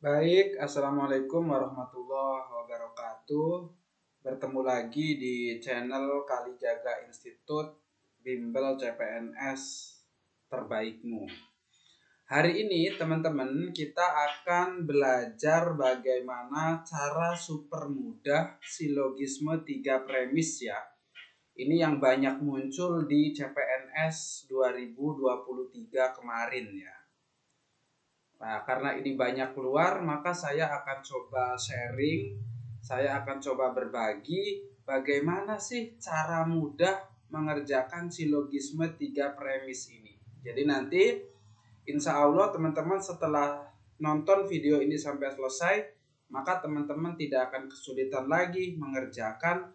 Baik, Assalamualaikum warahmatullahi wabarakatuh. Bertemu lagi di channel Kalijaga Institut Bimbel CPNS Terbaikmu. Hari ini teman-teman kita akan belajar bagaimana cara super mudah silogisme 3 premis ya. Ini yang banyak muncul di CPNS 2023 kemarin ya. Nah, karena ini banyak keluar, maka saya akan coba sharing, saya akan coba berbagi bagaimana sih cara mudah mengerjakan silogisme 3 premis ini. Jadi nanti insya Allah teman-teman setelah nonton video ini sampai selesai, maka teman-teman tidak akan kesulitan lagi mengerjakan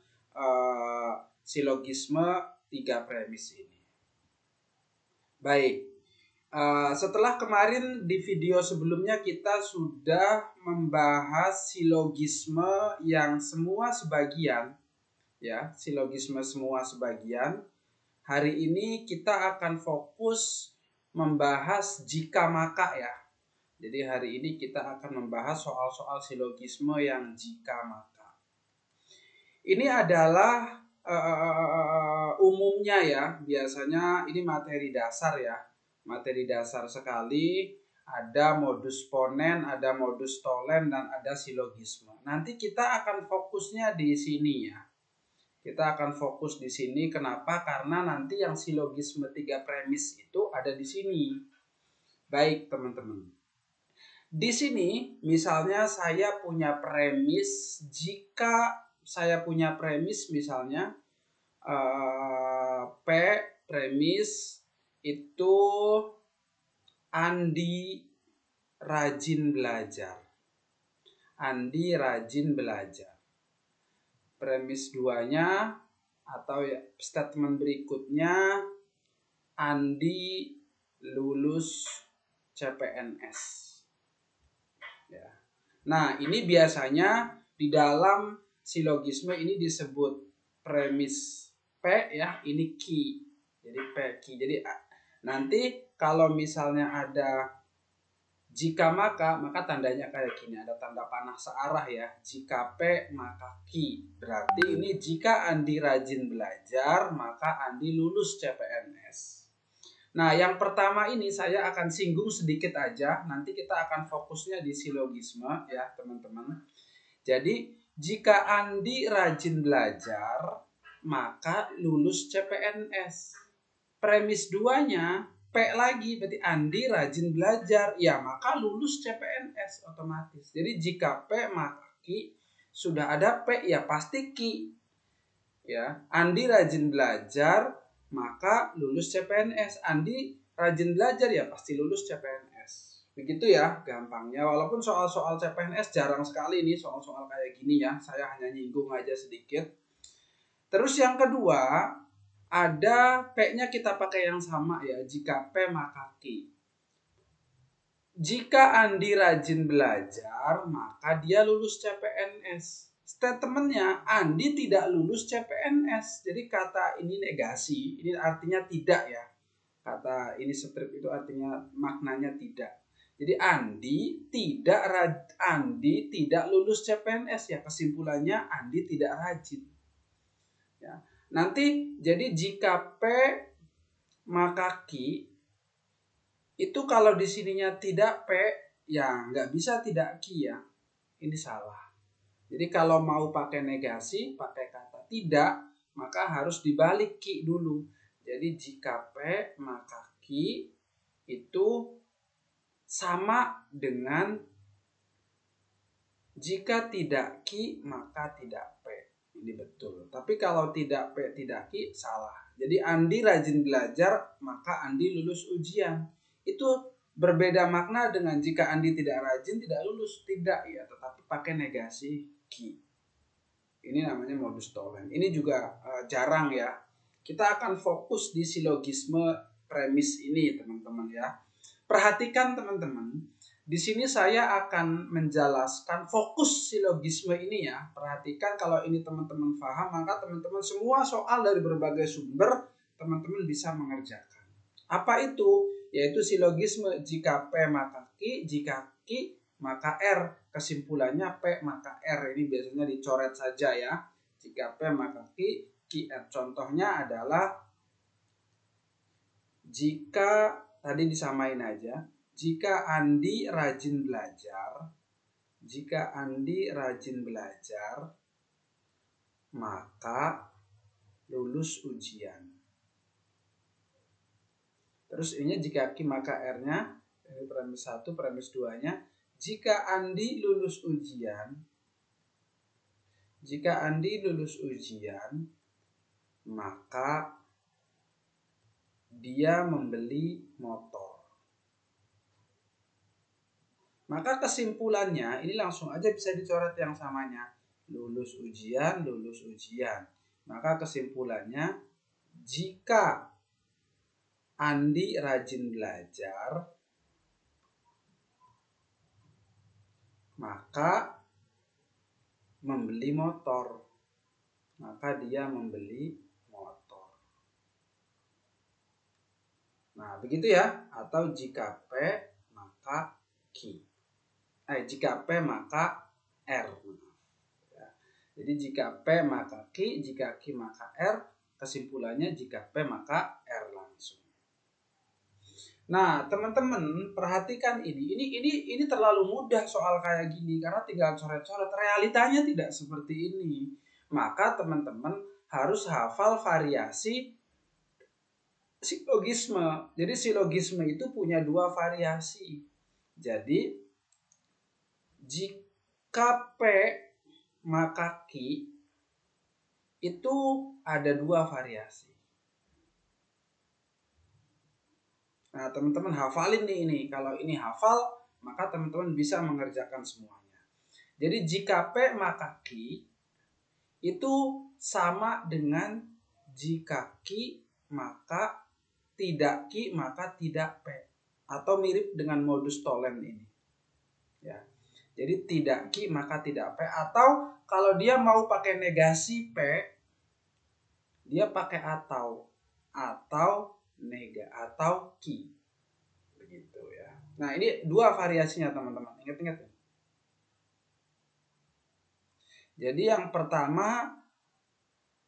silogisme 3 premis ini. Baik. Setelah kemarin di video sebelumnya kita sudah membahas silogisme yang semua sebagian, ya, silogisme semua sebagian. Hari ini kita akan fokus membahas jika maka ya. Jadi hari ini kita akan membahas soal-soal silogisme yang jika maka. Ini adalah umumnya ya, biasanya ini materi dasar ya. Materi dasar sekali, ada modus ponen, ada modus tolen, dan ada silogisme. Nanti kita akan fokusnya di sini ya. Kita akan fokus di sini. Kenapa? Karena nanti yang silogisme 3 premis itu ada di sini. Baik teman-teman. Di sini misalnya saya punya premis, jika saya punya premis misalnya P premis itu Andi rajin belajar. Andi rajin belajar. Premis 2-nya atau ya, statement berikutnya Andi lulus CPNS. Ya. Nah, ini biasanya di dalam silogisme ini disebut premis P ya, ini key. Jadi P key. Jadi nanti kalau misalnya ada jika maka tandanya kayak gini, ada tanda panah searah ya. Jika P maka Q. Berarti ini jika Andi rajin belajar maka Andi lulus CPNS. Nah, yang pertama ini saya akan singgung sedikit aja. Nanti kita akan fokusnya di silogisme ya, teman-teman. Jadi, jika Andi rajin belajar maka lulus CPNS. Premis 2-nya P lagi, berarti Andi rajin belajar, ya maka lulus CPNS otomatis. Jadi jika P maka Q, sudah ada P ya pasti Q. Ya, Andi rajin belajar maka lulus CPNS. Andi rajin belajar ya pasti lulus CPNS. Begitu ya gampangnya. Walaupun soal-soal CPNS jarang sekali nih soal-soal kayak gini ya. Saya hanya nyinggung aja sedikit. Terus yang kedua, ada P-nya kita pakai yang sama ya. Jika P maka Q. Jika Andi rajin belajar, maka dia lulus CPNS. Statementnya Andi tidak lulus CPNS. Jadi kata ini negasi, ini artinya tidak ya. Kata ini strip itu artinya maknanya tidak. Jadi Andi tidak lulus CPNS ya. Kesimpulannya Andi tidak rajin. Ya. Nanti jadi jika P maka Q itu kalau di sininya tidak P ya nggak bisa tidak Q ya. Ini salah. Jadi kalau mau pakai negasi pakai kata tidak maka harus dibalik Q dulu. Jadi jika P maka Q itu sama dengan jika tidak Q maka tidak P. Ini betul. Tapi kalau tidak P tidak Q salah. Jadi Andi rajin belajar maka Andi lulus ujian. Itu berbeda makna dengan jika Andi tidak rajin tidak lulus. Tidak ya, tetapi pakai negasi Q. Ini namanya modus tolen. Ini juga jarang ya. Kita akan fokus di silogisme premis ini teman-teman ya. Perhatikan teman-teman. Di sini saya akan menjelaskan fokus silogisme ini ya. Perhatikan kalau ini teman-teman paham, maka teman-teman semua soal dari berbagai sumber teman-teman bisa mengerjakan. Apa itu? Yaitu silogisme jika P maka Q, jika Q maka R. Kesimpulannya P maka R. Ini biasanya dicoret saja ya. Jika P maka Q, R. Contohnya adalah jika, tadi disamain aja. Jika Andi rajin belajar, maka lulus ujian. Terus ini jika Q maka R-nya, ini premis 1, premis 2-nya. Jika Andi lulus ujian, maka dia membeli motor. Maka kesimpulannya, ini langsung aja bisa dicoret yang samanya. Lulus ujian. Maka kesimpulannya, jika Andi rajin belajar, maka membeli motor. Maka dia membeli motor. Nah, begitu ya. Atau jika P maka Q. Jika P maka R. Jadi jika P maka Q, jika Q maka R. Kesimpulannya jika P maka R langsung. Nah, teman-teman perhatikan ini terlalu mudah soal kayak gini karena tinggal coret-coret. Realitanya tidak seperti ini. Maka teman-teman harus hafal variasi silogisme. Jadi silogisme itu punya 2 variasi. Jadi jika P maka Q itu ada 2 variasi. Nah, teman-teman hafalin nih ini. Kalau ini hafal, maka teman-teman bisa mengerjakan semuanya. Jadi jika P maka Q itu sama dengan jika Q maka tidak Q maka tidak P. Atau mirip dengan modus tollens ini. Ya. Jadi tidak Q maka tidak P. Atau kalau dia mau pakai negasi P, dia pakai atau Q. Begitu ya. Nah, ini 2 variasinya teman-teman. Ingat-ingat. Jadi yang pertama,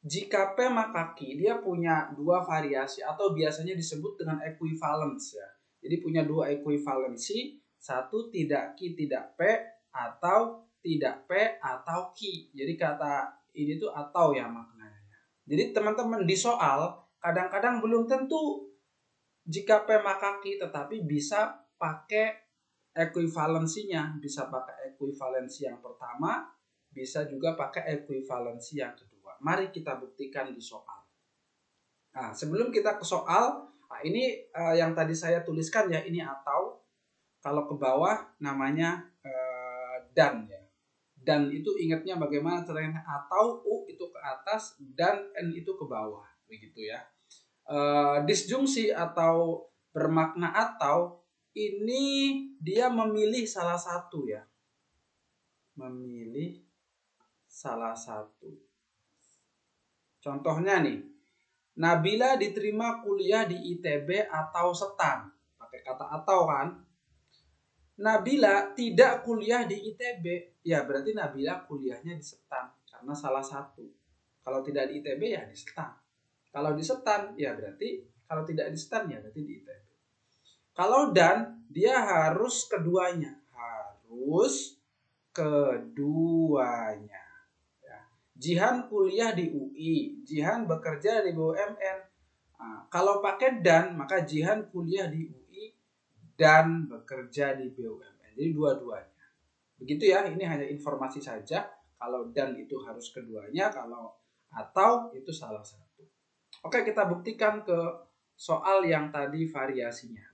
jika P maka Q, dia punya 2 variasi atau biasanya disebut dengan equivalence ya. Jadi punya 2 equivalensi, satu tidak Q tidak P atau tidak P atau Q. Jadi kata ini tuh atau ya maknanya. Jadi teman-teman di soal kadang-kadang belum tentu jika P maka Q, tetapi bisa pakai ekuivalensinya. Bisa pakai ekuivalensi yang pertama, bisa juga pakai ekuivalensi yang kedua. Mari kita buktikan di soal. Nah, sebelum kita ke soal, ini yang tadi saya tuliskan ya, ini atau. Kalau ke bawah namanya dan ya. Dan itu ingatnya bagaimana caranya, atau U itu ke atas dan N itu ke bawah. Begitu ya. Disjungsi atau bermakna atau ini dia memilih salah satu ya. Memilih salah satu. Contohnya nih, Nabila diterima kuliah di ITB atau STAN. Pakai kata atau kan. Nabila tidak kuliah di ITB. Ya berarti Nabila kuliahnya di STAN. Karena salah satu. Kalau tidak di ITB ya di STAN. Kalau di STAN ya berarti, kalau tidak di STAN ya berarti di ITB. Kalau dan, dia harus keduanya. Harus keduanya. Ya. Jihan kuliah di UI, Jihan bekerja di BUMN. Nah, kalau pakai dan, maka Jihan kuliah di UI dan bekerja di BUMN. Jadi dua-duanya. Begitu ya, ini hanya informasi saja. Kalau dan itu harus keduanya, kalau atau itu salah satu. Oke, kita buktikan ke soal yang tadi variasinya.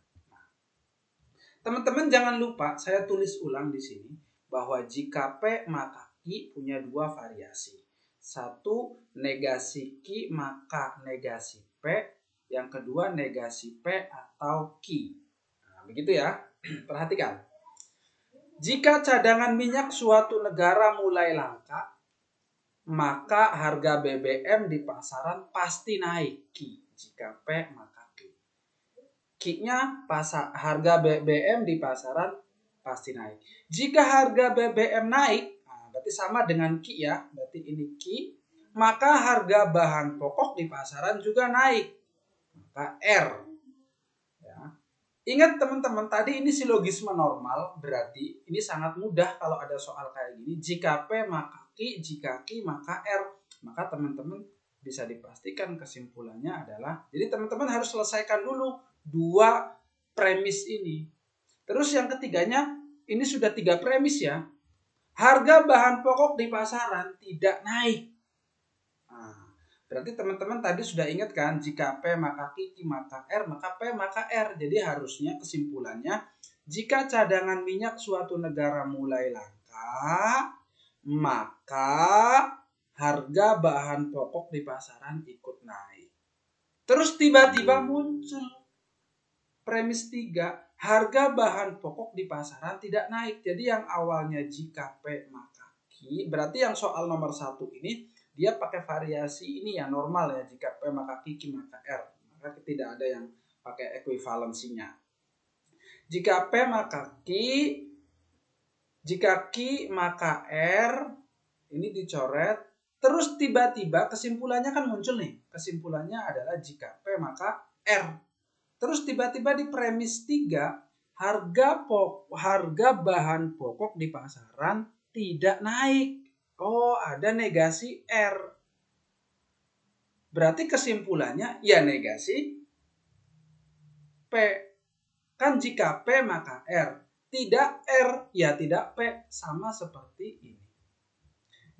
Teman-teman jangan lupa, saya tulis ulang di sini bahwa jika P maka Q punya 2 variasi. Satu, negasi Q maka negasi P. Yang kedua, negasi P atau Q. Nah, begitu ya. Perhatikan. Jika cadangan minyak suatu negara mulai langka, maka harga BBM di pasaran pasti naik. Q. Jika P maka Q-nya harga BBM di pasaran pasti naik. Jika harga BBM naik, berarti sama dengan Ki ya, berarti ini Ki, maka harga bahan pokok di pasaran juga naik, maka R. Ya. Ingat teman-teman, tadi ini silogisme normal, berarti ini sangat mudah kalau ada soal kayak gini. Jika P maka Q, jika Q maka R. Maka teman-teman bisa dipastikan kesimpulannya adalah, jadi teman-teman harus selesaikan dulu dua premis ini. Terus yang ketiganya, ini sudah 3 premis ya. Harga bahan pokok di pasaran tidak naik. Berarti teman-teman tadi sudah ingat kan, jika P maka Q, maka R, maka P maka R. Jadi harusnya kesimpulannya, jika cadangan minyak suatu negara mulai langka, maka harga bahan pokok di pasaran ikut naik. Terus tiba-tiba muncul premis 3, harga bahan pokok di pasaran tidak naik. Jadi yang awalnya jika P maka Q, berarti yang soal nomor 1 ini dia pakai variasi ini ya, normal ya, jika P maka Q, Q maka R. Maka tidak ada yang pakai ekuivalensinya. Jika P maka Q, jika Q maka R, ini dicoret. Terus tiba-tiba kesimpulannya kan muncul nih. Kesimpulannya adalah jika P maka R. Terus tiba-tiba di premis 3, harga bahan pokok di pasaran tidak naik. Oh, ada negasi R. Berarti kesimpulannya ya negasi P. Kan jika P maka R. Tidak R, ya tidak P. Sama seperti ini.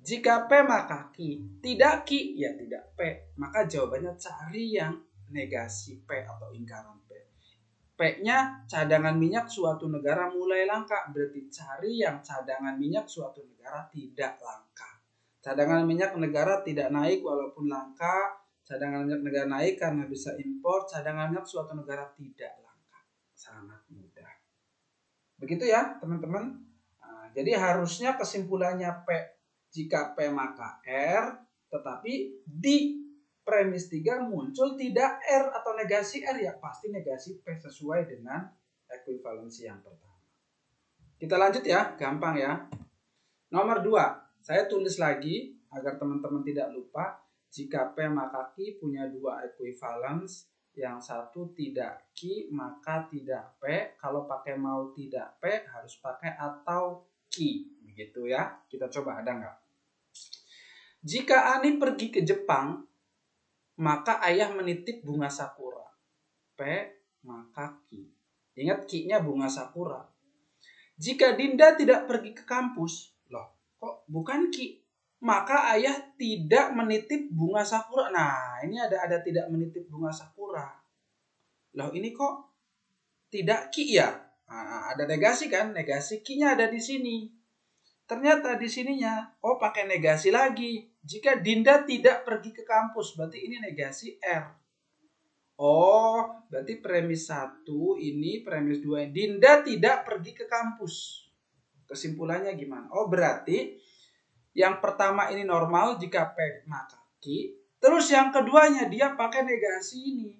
Jika P maka Q. Tidak Q, ya tidak P. Maka jawabannya cari yang negasi P atau lingkaran P. P-nya cadangan minyak suatu negara mulai langka. Berarti cari yang cadangan minyak suatu negara tidak langka. Cadangan minyak negara tidak naik walaupun langka. Cadangan minyak negara naik karena bisa impor. Cadangan minyak suatu negara tidak langka. Sangat mudah. Begitu ya teman-teman. Jadi harusnya kesimpulannya P. Jika P maka R. Tetapi di premis 3 muncul tidak R atau negasi R, ya pasti negasi P sesuai dengan ekuivalensi yang pertama. Kita lanjut ya, gampang ya. Nomor 2, saya tulis lagi agar teman-teman tidak lupa. Jika P maka Q punya 2 equivalence, yang satu tidak Q maka tidak P. Kalau pakai mau tidak P harus pakai atau Q, begitu ya. Kita coba, ada nggak? Jika Ani pergi ke Jepang, maka ayah menitip bunga sakura. P maka Q. Ingat Q-nya bunga sakura. Jika Dinda tidak pergi ke kampus, loh kok bukan Q? Maka ayah tidak menitip bunga sakura. Nah, ini ada tidak menitip bunga sakura. Loh ini kok tidak Q ya? Nah, ada negasi kan? Negasi Q-nya ada di sini. Ternyata di sininya, pakai negasi lagi. Jika Dinda tidak pergi ke kampus, berarti ini negasi R. Berarti premis 1 ini, premis 2 ini. Dinda tidak pergi ke kampus. Kesimpulannya gimana? Berarti yang pertama ini normal, jika P maka Q. Terus yang keduanya dia pakai negasi ini.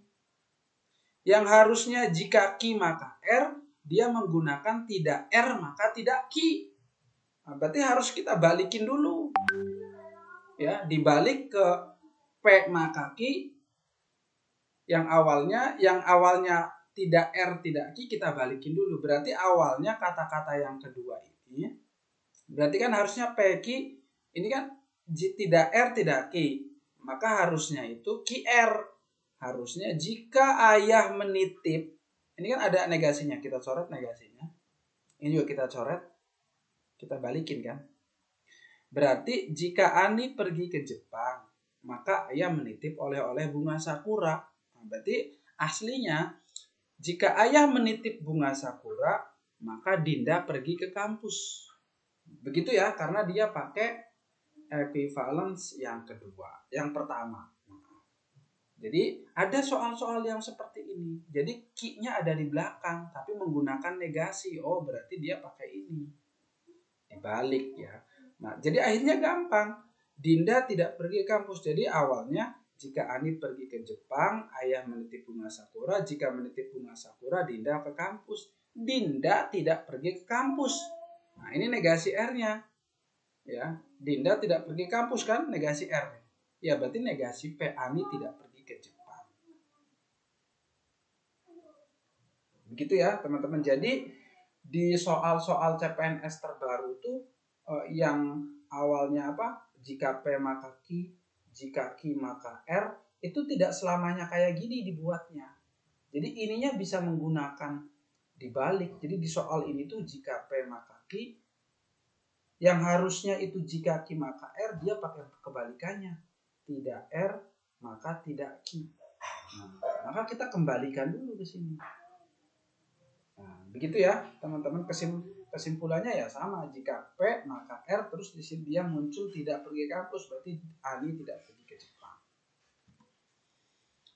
Yang harusnya jika Q maka R, dia menggunakan tidak R maka tidak Q. Berarti harus kita balikin dulu. Ya, dibalik ke P maka Q. Yang awalnya tidak R tidak Q, kita balikin dulu. Berarti awalnya kata-kata yang kedua ini. Berarti kan harusnya P Q ini kan tidak R tidak Q. Maka harusnya itu QR. Harusnya jika ayah menitip, ini kan ada negasinya, kita coret negasinya. Ini juga kita coret. Kita balikin kan. Berarti jika Ani pergi ke Jepang, maka ayah menitip oleh-oleh bunga sakura. Berarti aslinya jika ayah menitip bunga sakura, maka Dinda pergi ke kampus. Begitu ya, karena dia pakai equivalence yang kedua, yang pertama. Jadi ada soal-soal yang seperti ini. Jadi Q-nya ada di belakang, tapi menggunakan negasi. Berarti dia pakai ini. Dibalik ya. Nah, jadi akhirnya gampang. Dinda tidak pergi ke kampus. Jadi awalnya jika Ani pergi ke Jepang, ayah menitip bunga sakura. Jika menitip bunga sakura, Dinda ke kampus. Dinda tidak pergi ke kampus. Nah, ini negasi R-nya. Ya, Dinda tidak pergi ke kampus kan, negasi R. Ya, berarti negasi P, Ani tidak pergi ke Jepang. Begitu ya, teman-teman. Jadi di soal-soal CPNS terbaru tuh yang awalnya apa? Jika P maka Q, jika Q maka R, itu tidak selamanya kayak gini dibuatnya. Jadi ininya bisa menggunakan dibalik. Jadi di soal ini tuh jika P maka Q, yang harusnya itu jika Q maka R, dia pakai kebalikannya. Tidak R, maka tidak Q. Nah, maka kita kembalikan dulu ke sini. Nah, begitu ya teman-teman, kesimpulannya ya sama. Jika P maka R, terus di sini dia muncul tidak pergi kampus, berarti Ani tidak pergi ke Jepang.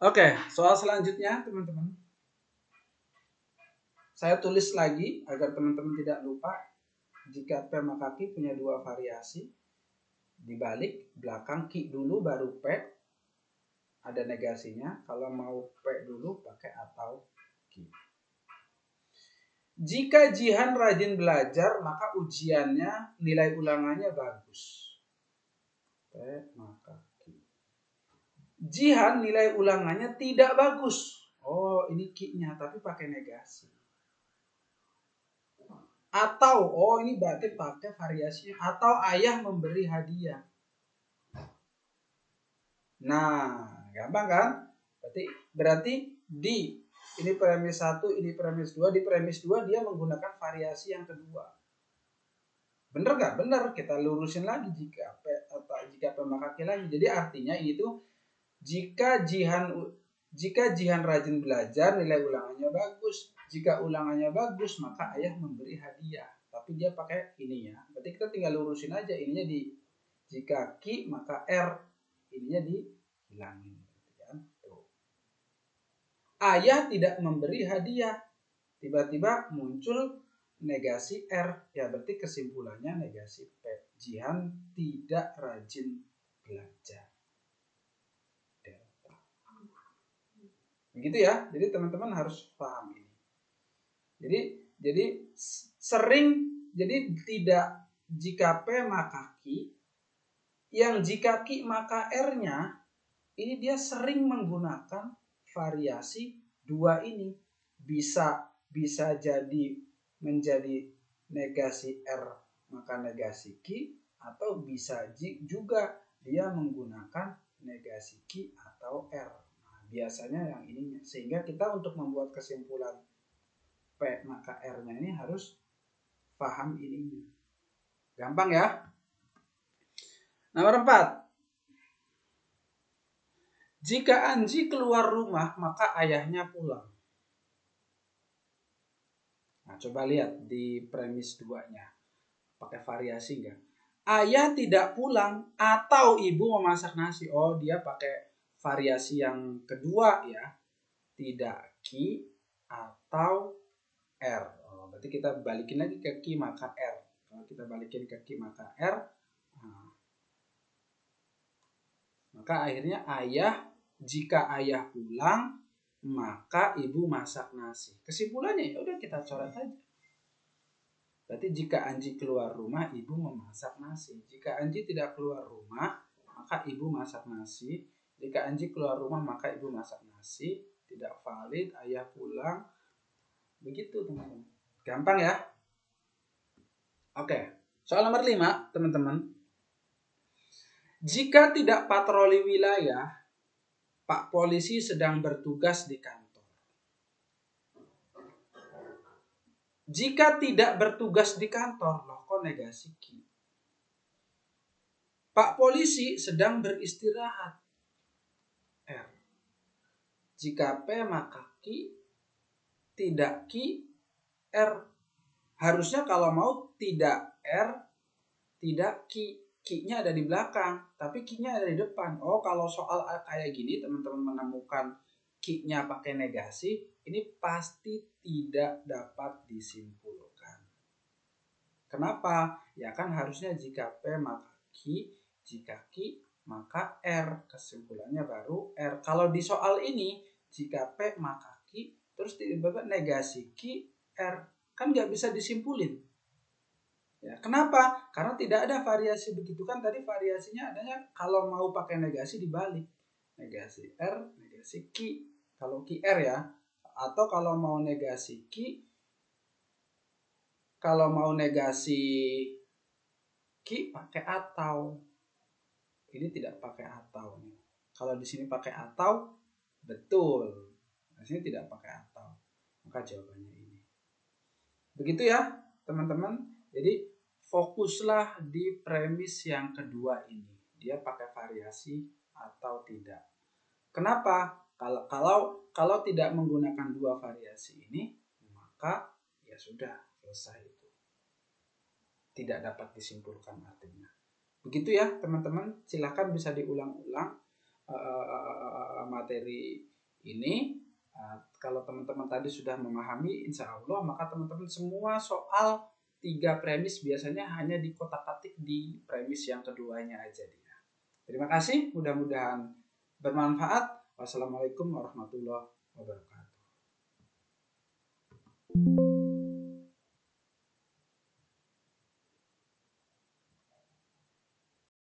Oke, soal selanjutnya teman-teman. Saya tulis lagi agar teman-teman tidak lupa. Jika P maka Q punya dua variasi. Dibalik, belakang Q dulu baru P. Ada negasinya. Kalau mau P dulu pakai atau Q. Jika Jihan rajin belajar, maka ujiannya nilai ulangannya bagus. P maka Q. Jihan nilai ulangannya tidak bagus. Oh, ini Q-nya tapi pakai negasi. Atau, oh ini berarti pakai variasinya. Atau ayah memberi hadiah. Nah, gampang kan? Berarti di ini premis 1, ini premis 2. Di premis 2 dia menggunakan variasi yang kedua. Bener gak? Bener. Kita lurusin lagi jika P atau jika P maka Q lagi. Jadi artinya ini tuh jika Jihan rajin belajar, nilai ulangannya bagus. Jika ulangannya bagus, maka ayah memberi hadiah. Tapi dia pakai ini ya. Berarti kita tinggal lurusin aja. Ininya di jika Q maka R. Ininya dihilangin. Ayah tidak memberi hadiah. Tiba-tiba muncul negasi R. Ya berarti kesimpulannya negasi P. Jihan tidak rajin belajar. Begitu ya. Jadi teman-teman harus paham ini. Jadi sering, jadi tidak jika P maka Q, yang jika Q maka R-nya ini dia sering menggunakan variasi dua ini. Bisa jadi menjadi negasi R maka negasi Q, atau bisa juga dia menggunakan negasi Q atau R. Biasanya yang ininya, sehingga kita untuk membuat kesimpulan P maka R-nya ini harus paham ininya. Gampang ya. Nomor 4. Jika Anji keluar rumah, maka ayahnya pulang. Nah, coba lihat di premis 2-nya. Pakai variasi enggak? Ayah tidak pulang atau ibu memasak nasi. Oh, dia pakai variasi yang kedua ya. Tidak Q atau R. Oh, berarti kita balikin lagi ke Q maka R. Kalau kita balikin ke Q maka R, nah, maka akhirnya jika ayah pulang, maka ibu masak nasi. Kesimpulannya ya udah kita coret aja. Berarti jika Anji keluar rumah, ibu memasak nasi. Jika Anji tidak keluar rumah, maka ibu masak nasi. Jika Anji keluar rumah, maka ibu masak nasi. Tidak valid, ayah pulang. Begitu teman-teman. Gampang ya? Oke. Soal nomor 5, teman-teman. Jika tidak patroli wilayah, Pak Polisi sedang bertugas di kantor. Jika tidak bertugas di kantor, loh kok negasi Q? Pak Polisi sedang beristirahat. R. Jika P maka Q, tidak Q, R. Harusnya kalau mau tidak R, tidak Q. Q-nya ada di belakang, tapi Q-nya ada di depan. Oh, kalau soal kayak gini teman-teman menemukan Q-nya pakai negasi, ini pasti tidak dapat disimpulkan. Kenapa? Ya kan harusnya jika P maka Q, jika Q maka R. Kesimpulannya baru R. Kalau di soal ini, jika P maka Q, terus tiba-tiba negasi Q, R. Kan nggak bisa disimpulin. Ya, kenapa? Karena tidak ada variasi begitu kan tadi variasinya adanya kalau mau pakai negasi dibalik. Negasi R, negasi Q. Kalau QR ya. Atau kalau mau negasi Q, kalau mau negasi Q pakai atau. Ini tidak pakai atau. Kalau di sini pakai atau, betul. Di sini tidak pakai atau. Maka jawabannya ini. Begitu ya, teman-teman. Jadi fokuslah di premis yang kedua ini. Dia pakai variasi atau tidak. Kenapa? Kalau tidak menggunakan dua variasi ini, maka ya sudah selesai itu. Tidak dapat disimpulkan artinya. Begitu ya, teman-teman. Silakan bisa diulang-ulang materi ini. Kalau teman-teman tadi sudah memahami, insya Allah maka teman-teman semua soal 3 premis biasanya hanya di kotak-katik di premis yang keduanya aja dia. Terima kasih, mudah-mudahan bermanfaat. Wassalamualaikum warahmatullahi wabarakatuh.